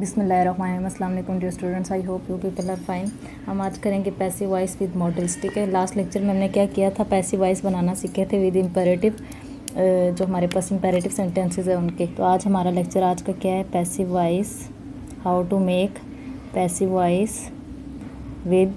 बिस्मिल्लाहिर्रहमानिर्रहीम। अस्सलाम वालेकुम dear students, I hope you people are fine. हम आज करेंगे पैसिव वॉइस विद मॉडल्स। ठीक है, लास्ट लेक्चर में हमने क्या किया था, पैसिव वॉइस बनाना सीखे थे विद इम्पेरेटिव, जो हमारे पास इम्पेरेटिव सेंटेंसेस है उनके। तो आज हमारा लेक्चर आज का क्या है, passive voice, how to make passive voice with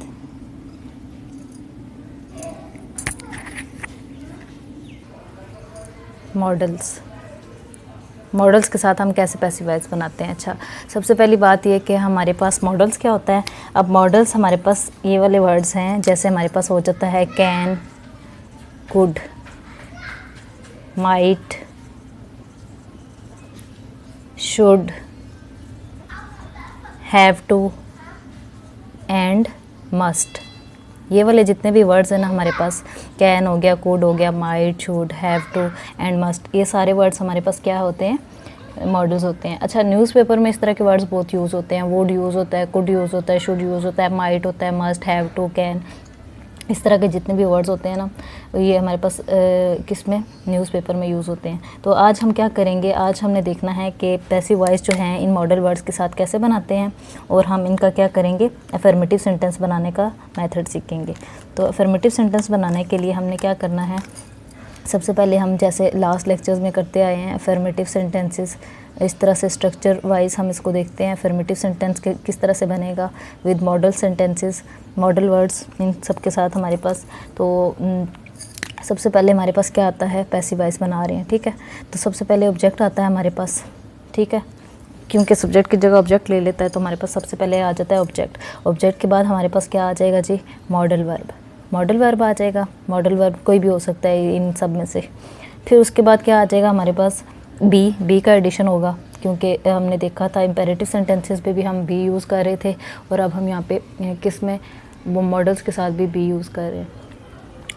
modals के साथ हम कैसे पैसिव वॉइस बनाते हैं। अच्छा, सबसे पहली बात ये कि हमारे पास मॉडल्स क्या होता है। अब मॉडल्स हमारे पास ये वाले वर्ड्स हैं, जैसे हमारे पास हो जाता है can, could, might, should, have to and must. ये वाले जितने भी वर्ड्स हैं ना हमारे पास, कैन हो गया, कुड हो गया, might, should, have to and must, ये सारे वर्ड्स हमारे पास क्या होते हैं, मॉडल्स होते हैं। अच्छा, न्यूज़पेपर में इस तरह के वर्ड्स बहुत यूज़ होते हैं। वुड यूज़ होता है, कुड यूज़ होता है, शुड यूज़ होता है, माइट होता है, मस्ट, हैव टू, कैन, इस तरह के जितने भी वर्ड्स होते हैं ना, ये हमारे पास किस में, न्यूज़पेपर में यूज़ होते हैं। तो आज हम क्या करेंगे, आज हमने देखना है कि पैसिव वॉइस जो हैं इन मॉडल वर्ड्स के साथ कैसे बनाते हैं, और हम इनका क्या करेंगे, अफर्मेटिव सेंटेंस बनाने का मेथड सीखेंगे। तो अफर्मेटिव सेंटेंस बनाने के लिए हमने क्या करना है, सबसे पहले हम जैसे लास्ट लेक्चर्स में करते आए हैं अफर्मेटिव सेंटेंसेस, इस तरह से स्ट्रक्चर वाइज हम इसको देखते हैं। अफर्मेटिव सेंटेंस के किस तरह से बनेगा with model sentences, model words, इन सब के साथ हमारे पास। तो सबसे पहले हमारे पास क्या आता है, पैसिव वॉइस बना रहे हैं। ठीक है, तो सबसे पहले ऑब्जेक्ट आता है हमारे पास। ठीक है, क्योंकि सब्जेक्ट की जगह ऑब्जेक्ट ले लेता है, तो हमारे पास सबसे पहले आ जाता है ऑब्जेक्ट। ऑब्जेक्ट के बाद हमारे पास क्या आ जाएगा जी, मॉडल वर्ब। मॉडल वर्ब आ जाएगा, मॉडल वर्ब कोई भी हो सकता है इन सब में से। फिर उसके बाद क्या आ जाएगा हमारे पास, बी का एडिशन होगा, क्योंकि हमने देखा था इम्पेरेटिव सेंटेंसेस पे भी हम बी यूज़ कर रहे थे, और अब हम यहाँ पे किस में, वो मॉडल्स के साथ भी बी यूज़ कर रहे हैं।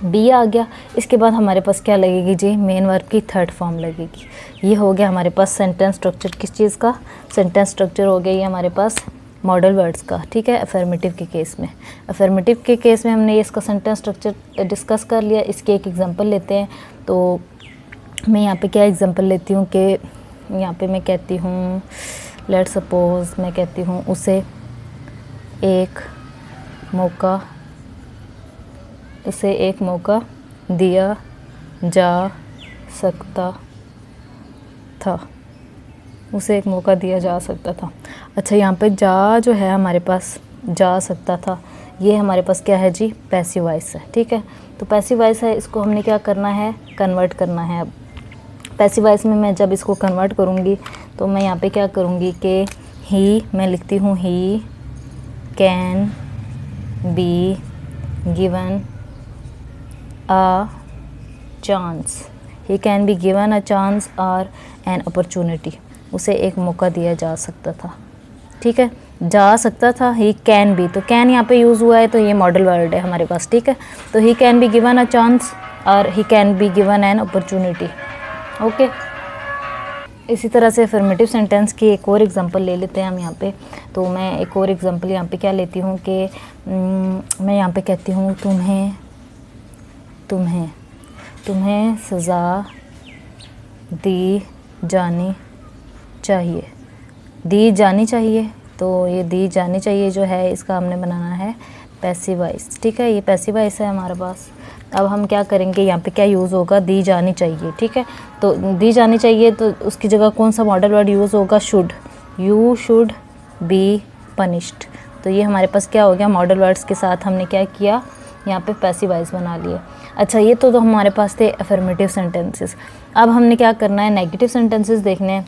बी आ गया, इसके बाद हमारे पास क्या लगेगी जी, मेन वर्ब की थर्ड फॉर्म लगेगी। ये हो गया हमारे पास सेंटेंस स्ट्रक्चर, किस चीज़ का, सेंटेंस स्ट्रक्चर हो गया ये हमारे पास मॉडल वर्ड्स का। ठीक है, अफर्मेटिव के केस में, अफर्मेटिव के केस में हमने इसका सेंटेंस स्ट्रक्चर डिस्कस कर लिया। इसके एक एग्जांपल लेते हैं। तो मैं यहाँ पे क्या एग्जांपल लेती हूँ कि यहाँ पे मैं कहती हूँ, लेट्स सपोज मैं कहती हूँ उसे एक मौका दिया जा सकता था, उसे एक मौका दिया जा सकता था। अच्छा, यहाँ पे जा जो है हमारे पास, जा सकता था, ये हमारे पास क्या है जी, पैसिव वॉइस है। ठीक है, तो पैसिव वॉइस है, इसको हमने क्या करना है, कन्वर्ट करना है। अब पैसिव वॉइस में मैं जब इसको कन्वर्ट करूँगी तो मैं यहाँ पे क्या करूँगी कि ही, मैं लिखती हूँ ही can be given a chance, he can be given a chance और एन अपॉर्चुनिटी, उसे एक मौका दिया जा सकता था। ठीक है, जा सकता था, ही कैन बी, तो कैन यहाँ पे यूज़ हुआ है, तो ये मॉडल वर्ड है हमारे पास। ठीक है, तो he can be given a chance और he can be given an opportunity. Okay, इसी तरह से अफर्मेटिव सेंटेंस की एक और एग्जांपल ले लेते हैं हम यहाँ पे। तो मैं एक और एग्जांपल यहाँ पे क्या लेती हूँ कि मैं यहाँ पे कहती हूँ तुम्हें सज़ा दी जानी चाहिए। तो ये दी जानी चाहिए जो है, इसका हमने बनाना है पैसिव वॉइस। ठीक है, ये पैसिव वॉइस है हमारे पास। अब हम क्या करेंगे, यहाँ पे क्या यूज़ होगा, दी जानी चाहिए। ठीक है, तो दी जानी चाहिए, तो उसकी जगह कौन सा मॉडल वर्ड यूज़ होगा, should, you should be punished. तो ये हमारे पास क्या हो गया, मॉडल वर्ड्स के साथ हमने क्या किया, यहाँ पे पैसिव वॉइस बना लिए। अच्छा, ये तो हमारे पास थे अफर्मेटिव सेंटेंसेस। अब हमने क्या करना है, नेगेटिव सेंटेंसेस देखने हैं।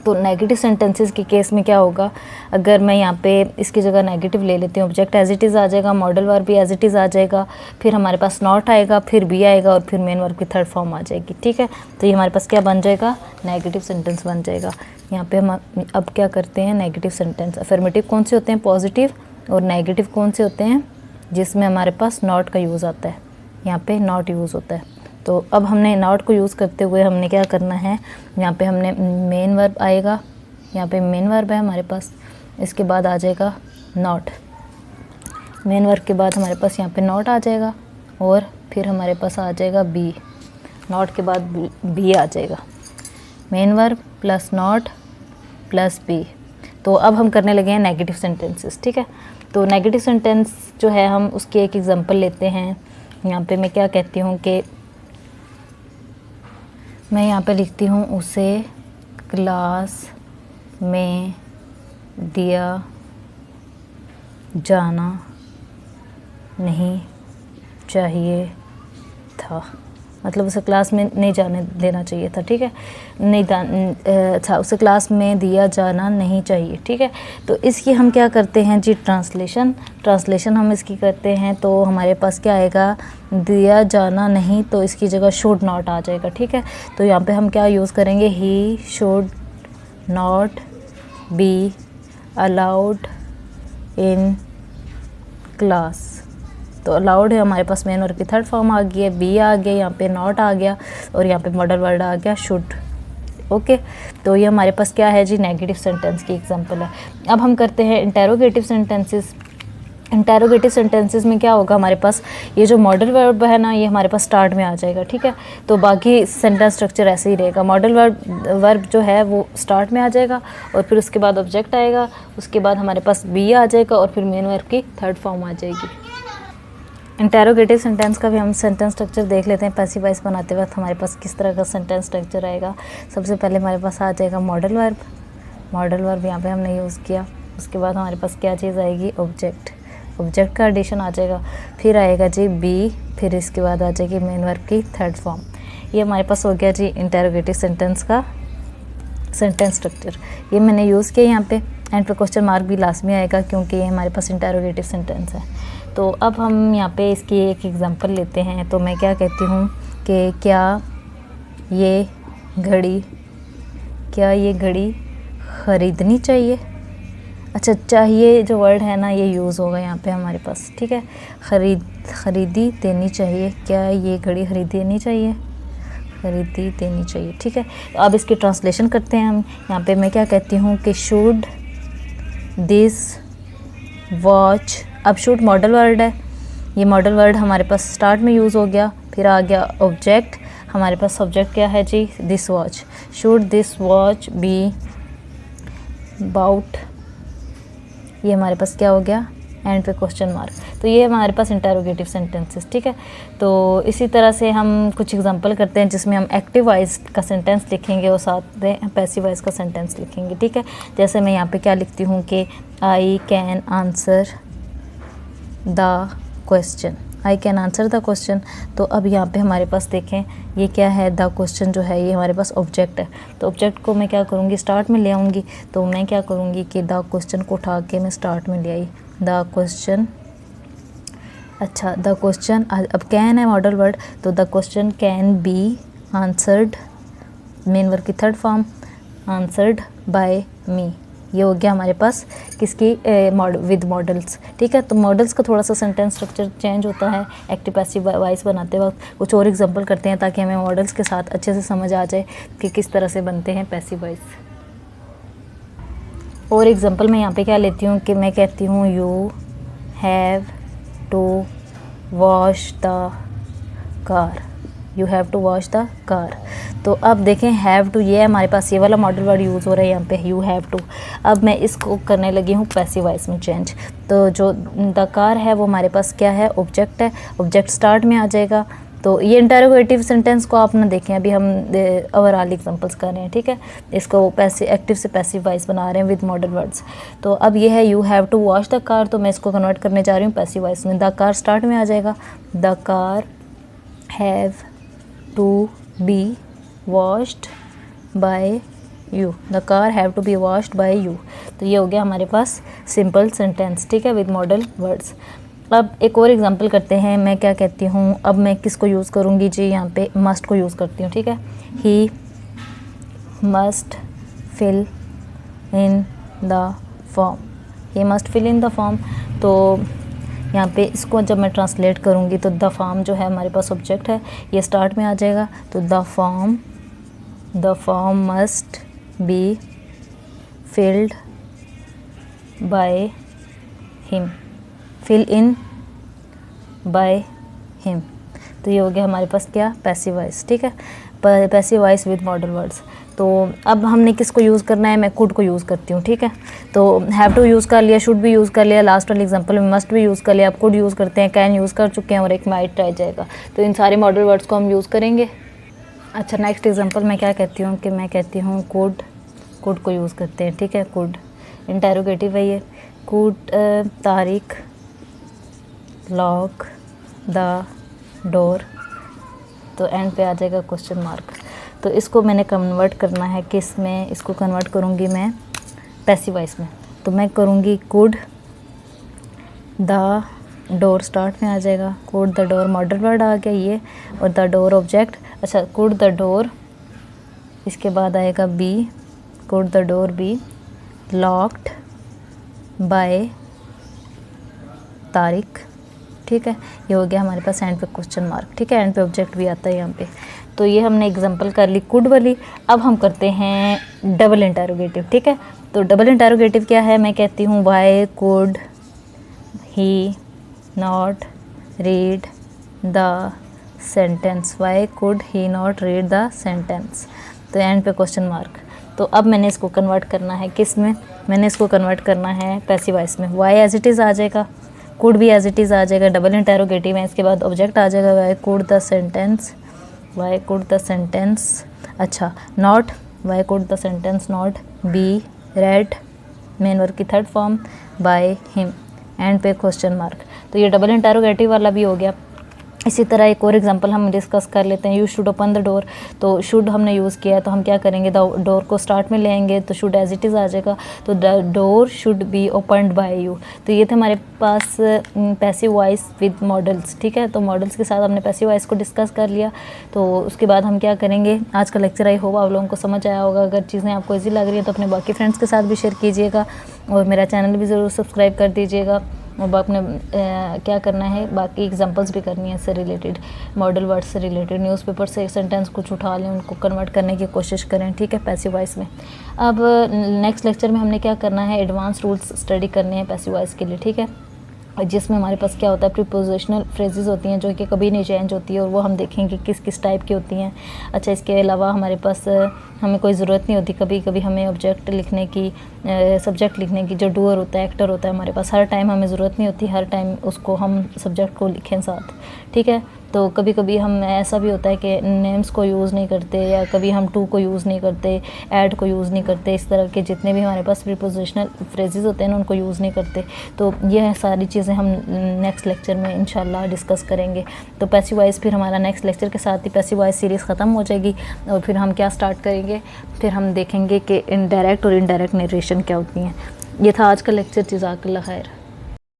तो नेगेटिव सेंटेंसेस के केस में क्या होगा, अगर मैं यहाँ पे इसकी जगह नेगेटिव ले लेती हूँ, ऑब्जेक्ट एज इट इज़ आ जाएगा, मॉडल वर्ब भी एज इट इज़ आ जाएगा, फिर हमारे पास नॉट आएगा, फिर बी आएगा, और फिर मेन वर्ब की थर्ड फॉर्म आ जाएगी। ठीक है, तो ये हमारे पास क्या बन जाएगा, नेगेटिव सेंटेंस बन जाएगा। यहाँ पे हम अब क्या करते हैं, नेगेटिव सेंटेंस, अफर्मेटिव कौन से होते हैं, पॉजिटिव, और नेगेटिव कौन से होते हैं, जिसमें हमारे पास नॉट का यूज़ आता है। यहाँ पे नॉट यूज़ होता है। तो अब हमने नॉट को यूज़ करते हुए हमने क्या करना है, यहाँ पे हमने मेन वर्ब आएगा, यहाँ पे मेन वर्ब है हमारे पास, इसके बाद आ जाएगा नॉट, मेन वर्ब के बाद हमारे पास यहाँ पे नॉट आ जाएगा, और फिर हमारे पास आ जाएगा बी, नॉट के बाद बी आ जाएगा, main verb plus not plus be. तो अब हम करने लगे हैं नेगेटिव सेंटेंसेस, ठीक है। तो नेगेटिव सेंटेंस जो है हम उसके एक एग्जांपल लेते हैं। यहाँ पे मैं क्या कहती हूँ कि मैं यहाँ पे लिखती हूँ उसे क्लास में दिया जाना नहीं चाहिए था, मतलब उसे क्लास में नहीं जाने देना चाहिए था, ठीक है। नहीं था, उसे क्लास में दिया जाना नहीं चाहिए, ठीक है। तो इसकी हम क्या करते हैं जी, ट्रांसलेशन हम इसकी करते हैं। तो हमारे पास क्या आएगा, दिया जाना नहीं, तो इसकी जगह शुड नॉट आ जाएगा, ठीक है। तो यहाँ पे हम क्या यूज़ करेंगे, he should not be allowed in class. तो अलाउड है हमारे पास मेन वर्ब की थर्ड फॉर्म आ गई है, बी आ गया, यहाँ पे नॉट आ गया और यहाँ पे मॉडल वर्ड आ गया शुड। ओके, तो ये हमारे पास क्या है जी, नेगेटिव सेंटेंस की एग्जांपल है। अब हम करते हैं इंटेरोगेटिव सेंटेंसेस। इंटेरोगेटिव सेंटेंसेस में क्या होगा, हमारे पास ये जो मॉडल वर्ब है ना, ये हमारे पास स्टार्ट में आ जाएगा, ठीक है। तो बाकी सेंटेंस स्ट्रक्चर ऐसे ही रहेगा। मॉडल वर्ब जो है वो स्टार्ट में आ जाएगा और फिर उसके बाद ऑब्जेक्ट आएगा, उसके बाद हमारे पास बी आ जाएगा और फिर मेन वर्ब की थर्ड फॉर्म आ जाएगी। इंटेरोगेटिव सेंटेंस का भी हम सेंटेंस स्ट्रक्चर देख लेते हैं। पैसिव वॉइस बनाते वक्त हमारे पास किस तरह का सेंटेंस स्ट्रक्चर आएगा। सबसे पहले हमारे पास आ जाएगा मॉडल वर्ब यहाँ पे हमने यूज़ किया। उसके बाद हमारे पास क्या चीज़ आएगी, ऑब्जेक्ट का एडिशन आ जाएगा, फिर आएगा जी बी, फिर इसके बाद आ जाएगी मेन वर्ब की थर्ड फॉर्म। ये हमारे पास हो गया जी इंटेरोगेटिव सेंटेंस का सेंटेंस स्ट्रक्चर। ये मैंने यूज़ किया यहाँ पे। एंड पे क्वेश्चन मार्क भी लाजमी आएगा क्योंकि ये हमारे पास इंटेरोगेटिव सेंटेंस है। तो अब हम यहाँ पे इसकी एक एग्जांपल लेते हैं। तो मैं क्या कहती हूँ कि क्या ये घड़ी ख़रीदनी चाहिए। अच्छा, चाहिए जो वर्ड है ना, ये यूज़ होगा यहाँ पे हमारे पास, ठीक है। खरीदी देनी चाहिए, क्या ये घड़ी खरीदी देनी चाहिए, ठीक है। तो अब इसकी ट्रांसलेशन करते हैं हम। यहाँ पे मैं क्या कहती हूँ कि शुड दिस वॉच। अब शुड मॉडल वर्ड है, ये मॉडल वर्ड हमारे पास स्टार्ट में यूज़ हो गया, फिर आ गया ऑब्जेक्ट। हमारे पास सब्जेक्ट क्या है जी, this watch. Should this watch be bought, ये हमारे पास क्या हो गया, एंड पे क्वेश्चन मार्क। तो ये हमारे पास इंटेरोगेटिव सेंटेंसेस, ठीक है। तो इसी तरह से हम कुछ एग्जांपल करते हैं जिसमें हम एक्टिव वॉइस का सेंटेंस लिखेंगे और साथ में पैसिव वॉइस का सेंटेंस लिखेंगे, ठीक है। जैसे मैं यहाँ पे क्या लिखती हूँ कि I can answer the question, तो अब यहाँ पे हमारे पास देखें ये क्या है, द क्वेश्चन जो है ये हमारे पास ऑब्जेक्ट है। तो ऑब्जेक्ट को मैं क्या करूँगी, स्टार्ट में ले आऊँगी। तो मैं क्या करूँगी कि द क्वेश्चन को उठा के मैं स्टार्ट में ले आई, द क्वेश्चन। अच्छा, द क्वेश्चन, अब कैन है मॉडल वर्ड, तो the question can be answered, main verb की थर्ड फॉर्म, आंसर्ड बाय मी। ये हो गया हमारे पास किसकी, विद मॉडल्स, ठीक है। तो मॉडल्स का थोड़ा सा सेंटेंस स्ट्रक्चर चेंज होता है एक्टिव पैसिव वॉइस बनाते वक्त। कुछ और एग्जांपल करते हैं ताकि हमें मॉडल्स के साथ अच्छे से समझ आ जाए कि किस तरह से बनते हैं पैसिव वॉइस। और एग्जांपल मैं यहाँ पे क्या लेती हूँ कि मैं कहती हूँ you have to wash the car, तो अब देखें हैव टू, ये हमारे पास ये वाला मॉडल वर्ड यूज़ हो रहा है यहाँ पे, यू हैव टू। अब मैं इसको करने लगी हूँ पैसिव वॉइस में चेंज। तो जो द कार है वो हमारे पास क्या है, ऑब्जेक्ट है, ऑब्जेक्ट स्टार्ट में आ जाएगा। तो ये इंटेरोगेटिव सेंटेंस को आप ना देखें, अभी हम ओवरऑल एग्जांपल्स कर रहे हैं, ठीक है। इसको एक्टिव से पैसिव वॉइस बना रहे हैं विद मॉडल वर्ड्स। तो अब ये है you have to wash the car, तो मैं इसको कन्वर्ट करने जा रही हूँ पैसिव वॉइस में। द कार स्टार्ट में आ जाएगा, the car have to be washed by you, the car have to be washed by you. तो ये हो गया हमारे पास सिंपल सेंटेंस, ठीक है, विद मॉडल वर्ड्स। अब एक और एग्जांपल करते हैं। मैं क्या कहती हूँ, अब मैं किसको यूज़ करूँगी जी, यहाँ पे मस्ट को यूज़ करती हूँ, ठीक है। He must fill in the form, तो यहाँ पे इसको जब मैं ट्रांसलेट करूँगी तो द फॉर्म जो है हमारे पास ऑब्जेक्ट है, ये स्टार्ट में आ जाएगा। तो the form must be filled by him, fill in by him. तो ये हो गया हमारे पास क्या, पैसिव वॉइस, ठीक है, passive voice with model words. तो अब हमने किसको यूज़ करना है, मैं कुड को यूज़ करती हूँ, ठीक है। तो हैव टू यूज़ कर लिया, शुड भी यूज़ कर लिया, लास्ट वाले एग्जांपल में मस्ट भी यूज़ कर लिया, अब कुड यूज़ करते हैं, कैन यूज़ कर चुके हैं और एक माइट रह जाएगा। तो इन सारे मॉडल वर्ड्स को हम यूज़ करेंगे। अच्छा, नेक्स्ट एग्जांपल मैं क्या कहती हूँ कि मैं कहती हूँ कुड को यूज़ करते हैं, ठीक है। कुड इंटेरोगेटिव है ये। Could Tariq lock the door, तो एंड पे आ जाएगा क्वेश्चन मार्क। तो इसको मैंने कन्वर्ट करना है किस में, इसको कन्वर्ट करूँगी मैं पैसिव वॉइस में। तो मैं करूँगी कुड द डोर, स्टार्ट में आ जाएगा could the door, model word आ गया ये, और द डोर ऑब्जेक्ट। अच्छा, कुड द डोर, इसके बाद आएगा be, could the door be locked by Tariq, ठीक है। ये हो गया हमारे पास एंड पे क्वेश्चन मार्क, ठीक है। एंड पे ऑब्जेक्ट भी आता है यहाँ पे। तो ये हमने एग्जांपल कर ली कुड वाली। अब हम करते हैं डबल इंटेरोगेटिव, ठीक है। तो डबल इंटेरोगेटिव क्या है, मैं कहती हूँ Y could he not read the sentence, why could he not read the sentence, तो एंड पे क्वेश्चन मार्क। तो अब मैंने इसको कन्वर्ट करना है किस में, मैंने इसको कन्वर्ट करना है पैसिव वॉइस में। वाई एज इट इज़ आ जाएगा, कुड भी एज इट इज़ आ जाएगा, डबल इंटेरोगेटिव है, इसके बाद ऑब्जेक्ट आ जाएगा why could the sentence, why could the sentence. अच्छा, not, why could the sentence not be read, main verb की third form, by him, and पे क्वेश्चन मार्क। तो ये डबल इंटेरोगेटिव वाला भी हो गया। इसी तरह एक और एग्जांपल हम डिस्कस कर लेते हैं। You should open the door, तो शुड हमने यूज़ किया है, तो हम क्या करेंगे, द डोर को स्टार्ट में लेंगे तो शुड एज इट इज़ आ जाएगा। तो the door should be opened by you. तो ये थे हमारे पास पैसिव वॉइस विद मॉडल्स, ठीक है। तो मॉडल्स के साथ हमने पैसिव वॉइस को डिस्कस कर लिया। तो उसके बाद हम क्या करेंगे, आज का लेक्चर आई होप आप लोगों को समझ आया होगा। अगर चीज़ें आपको ईजी लग रही हैं तो अपने बाकी फ्रेंड्स के साथ भी शेयर कीजिएगा और मेरा चैनल भी ज़रूर सब्सक्राइब कर दीजिएगा। और आपने क्या करना है, बाकी एग्जांपल्स भी करनी है इससे रिलेटेड, मॉडल वर्ड से रिलेटेड। न्यूज़पेपर से एक सेंटेंस कुछ उठा लें, उनको कन्वर्ट करने की कोशिश करें, ठीक है, पैसिव वॉइस में। अब नेक्स्ट लेक्चर में हमने क्या करना है, एडवांस रूल्स स्टडी करने हैं पैसिव वॉइस के लिए, ठीक है, जिसमें हमारे पास क्या होता है, प्रीपोजिशनल फ्रेजेस होती हैं जो कि कभी नहीं चेंज होती है, और वो हम देखेंगे किस किस टाइप की होती हैं। अच्छा, इसके अलावा हमारे पास हमें कोई ज़रूरत नहीं होती कभी कभी हमें ऑब्जेक्ट लिखने की, सब्जेक्ट लिखने की। जो डूअर होता है, एक्टर होता है हमारे पास, हर टाइम हमें ज़रूरत नहीं होती हर टाइम उसको हम सब्जेक्ट को लिखें साथ, ठीक है। तो कभी कभी हम ऐसा भी होता है कि नेम्स को यूज़ नहीं करते, या कभी हम टू को यूज़ नहीं करते, ऐड को यूज़ नहीं करते, इस तरह के जितने भी हमारे पास प्रीपोजिशनल फ्रेजेस होते हैं ना, उनको यूज़ नहीं करते। तो यह सारी चीज़ें हम नेक्स्ट लेक्चर में इंशाल्लाह डिस्कस करेंगे। तो पैसिव वॉइस फिर हमारा नेक्स्ट लेक्चर के साथ ही पैसिव वॉइस सीरीज़ ख़त्म हो जाएगी, और फिर हम क्या स्टार्ट करेंगे, फिर हम देखेंगे कि इनडायरेक्ट और इनडायरेक्ट नरेशन क्या होती हैं। ये था आज का लेक्चर। जज़ाकल्लाह खैर।